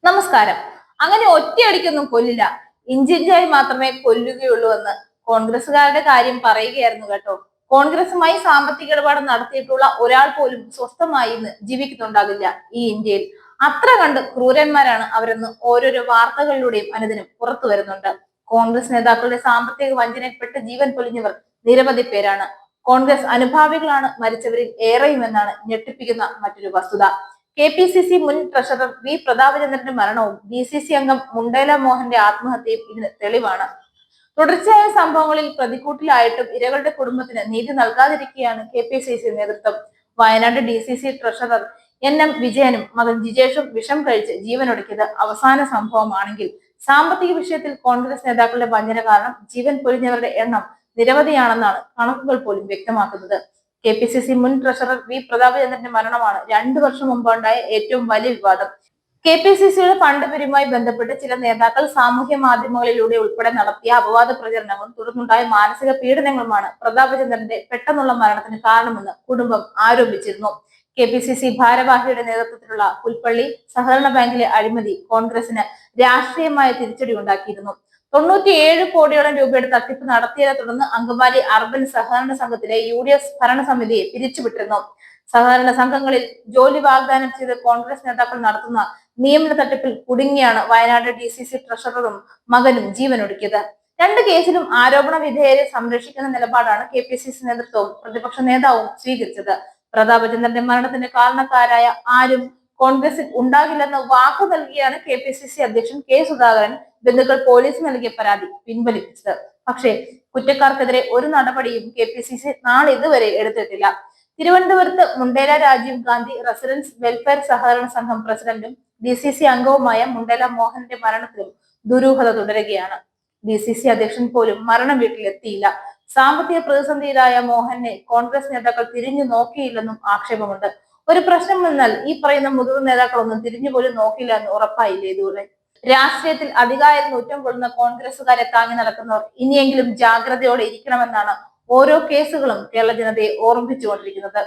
നമസ്കാരം. അങ്ങനെ ഒറ്റയടിക്കൊന്നും കൊല്ലില്ല, ഇഞ്ചിഞ്ചായി മാത്രമേ കൊല്ലുകയുള്ളൂ എന്ന് കോൺഗ്രസുകാരുടെ കാര്യം പറയുകയായിരുന്നു കേട്ടോ. കോൺഗ്രസുമായി സാമ്പത്തിക ഇടപാട് നടത്തിയിട്ടുള്ള ഒരാൾ പോലും സ്വസ്ഥമായി ഇന്ന് ജീവിക്കുന്നുണ്ടാകില്ല ഈ ഇന്ത്യയിൽ. അത്ര കണ്ട് ക്രൂരന്മാരാണ് അവരെന്ന് ഓരോരോ വാർത്തകളിലൂടെയും അനുദിനം പുറത്തു വരുന്നുണ്ട്. കോൺഗ്രസ് നേതാക്കളുടെ സാമ്പത്തിക വഞ്ചനയിൽപ്പെട്ട് ജീവൻ പൊലിഞ്ഞവർ നിരവധി പേരാണ്. കോൺഗ്രസ് അനുഭാവികളാണ് മരിച്ചവരിൽ ഏറെയുമെന്നാണ് ഞെട്ടിപ്പിക്കുന്ന മറ്റൊരു വസ്തുത. KPCC മുൻ ട്രഷറർ വി പ്രതാപചന്ദ്രന്റെ മരണവും DCC അംഗം മുണ്ടേല മോഹന്റെ ആത്മഹത്യയും ഇതിന് തെളിവാണ്. തുടർച്ചയായ സംഭവങ്ങളിൽ പ്രതിക്കൂട്ടിലായിട്ടും ഇരകളുടെ കുടുംബത്തിന് നീതി നൽകാതിരിക്കുകയാണ് KPCC നേതൃത്വം. വയനാട് DCC ട്രഷറർ NM വിജയനും മകൻ ജിജേഷും വിഷം കഴിച്ച് ജീവനൊടുക്കിയത് അവസാന സംഭവമാണെങ്കിൽ, സാമ്പത്തിക വിഷയത്തിൽ കോൺഗ്രസ് നേതാക്കളുടെ വഞ്ചന കാരണം ജീവൻ പൊലിഞ്ഞവരുടെ എണ്ണം നിരവധിയാണെന്നാണ് കണക്കുകൾ പോലും വ്യക്തമാക്കുന്നത്. KPCC മുൻ ട്രഷറർ വി പ്രതാപചന്ദ്രന്റെ മരണമാണ് 2 വർഷം മുമ്പുണ്ടായ ഏറ്റവും വലിയ വിവാദം. KPCCയുടെ ഫണ്ട് പിരിവുമായി ബന്ധപ്പെട്ട് ചില നേതാക്കൾ സാമൂഹ്യ മാധ്യമങ്ങളിലൂടെ ഉൾപ്പെടെ നടത്തിയ അപവാദ പ്രചരണങ്ങളും തുടർന്നുണ്ടായ മാനസിക പീഡനങ്ങളുമാണ് പ്രതാപചന്ദ്രന്റെ പെട്ടെന്നുള്ള മരണത്തിന് കാരണമെന്ന് കുടുംബം ആരോപിച്ചിരുന്നു. KPCC ഭാരവാഹിയുടെ നേതൃത്വത്തിലുള്ള പുൽപ്പള്ളി സഹകരണ ബാങ്കിലെ അഴിമതി കോൺഗ്രസിന് രാഷ്ട്രീയമായ തിരിച്ചടി ഉണ്ടാക്കിയിരുന്നു. 97 കോടിയോളം രൂപയുടെ തട്ടിപ്പ് നടത്തിയതിനെ തുടർന്ന് അങ്കമാലി അർബൻ സഹകരണ സംഘത്തിലെ UDF ഭരണസമിതിയെ പിരിച്ചുവിട്ടിരുന്നു. സഹകരണ സംഘങ്ങളിൽ ജോലി വാഗ്ദാനം ചെയ്ത് കോൺഗ്രസ് നേതാക്കൾ നടത്തുന്ന നിയമന തട്ടിപ്പിൽ കുടുങ്ങിയാണ് വയനാട് DCC ട്രഷററും മകനും ജീവനൊടുക്കിയത്. 2 കേസിലും ആരോപണ വിധേയരെ സംരക്ഷിക്കുന്ന നിലപാടാണ് KPCC നേതൃത്വവും പ്രതിപക്ഷ നേതാവും സ്വീകരിച്ചത്. പ്രതാപചന്ദ്രന്റെ മരണത്തിന് കാരണക്കാരായ ആരും കോൺഗ്രസിൽ ഉണ്ടാകില്ലെന്ന് വാക്കു നൽകിയാണ് KPCC അധ്യക്ഷൻ K സുധാകരൻ ബന്ധുക്കൾ പോലീസ് നൽകിയ പരാതി പിൻവലിപ്പിച്ചത്. പക്ഷേ കുറ്റക്കാർക്കെതിരെ ഒരു നടപടിയും KPCC നാളെ ഇതുവരെ എടുത്തിട്ടില്ല. തിരുവനന്തപുരത്ത് മുണ്ടേല രാജീവ് ഗാന്ധി റെസിഡൻസ് വെൽഫെയർ സഹകരണ സംഘം പ്രസിഡന്റും DCC അംഗവുമായ മുണ്ടേല മോഹന്റെ മരണത്തിലും ദുരൂഹത തുടരുകയാണ്. DCC അധ്യക്ഷൻ പോലും മരണ വീട്ടിലെത്തിയില്ല. സാമ്പത്തിക പ്രതിസന്ധിയിലായ മോഹനെ കോൺഗ്രസ് നേതാക്കൾ തിരിഞ്ഞു നോക്കിയില്ലെന്നും ആക്ഷേപമുണ്ട്. ഒരു പ്രശ്നം വന്നാൽ ഈ പറയുന്ന മുതിർന്ന നേതാക്കളൊന്നും തിരിഞ്ഞു പോലും നോക്കില്ല എന്ന് ഉറപ്പായില്ലേ ഇതുവരെ. രാഷ്ട്രീയത്തിൽ അധികാരം ഊറ്റം കൊള്ളുന്ന കോൺഗ്രസുകാരെ താങ്ങി നടക്കുന്നവർ ഇനിയെങ്കിലും ജാഗ്രതയോടെ ഇരിക്കണമെന്നാണ് ഓരോ കേസുകളും കേരള ജനതയെ ഓർമ്മിപ്പിച്ചുകൊണ്ടിരിക്കുന്നത്.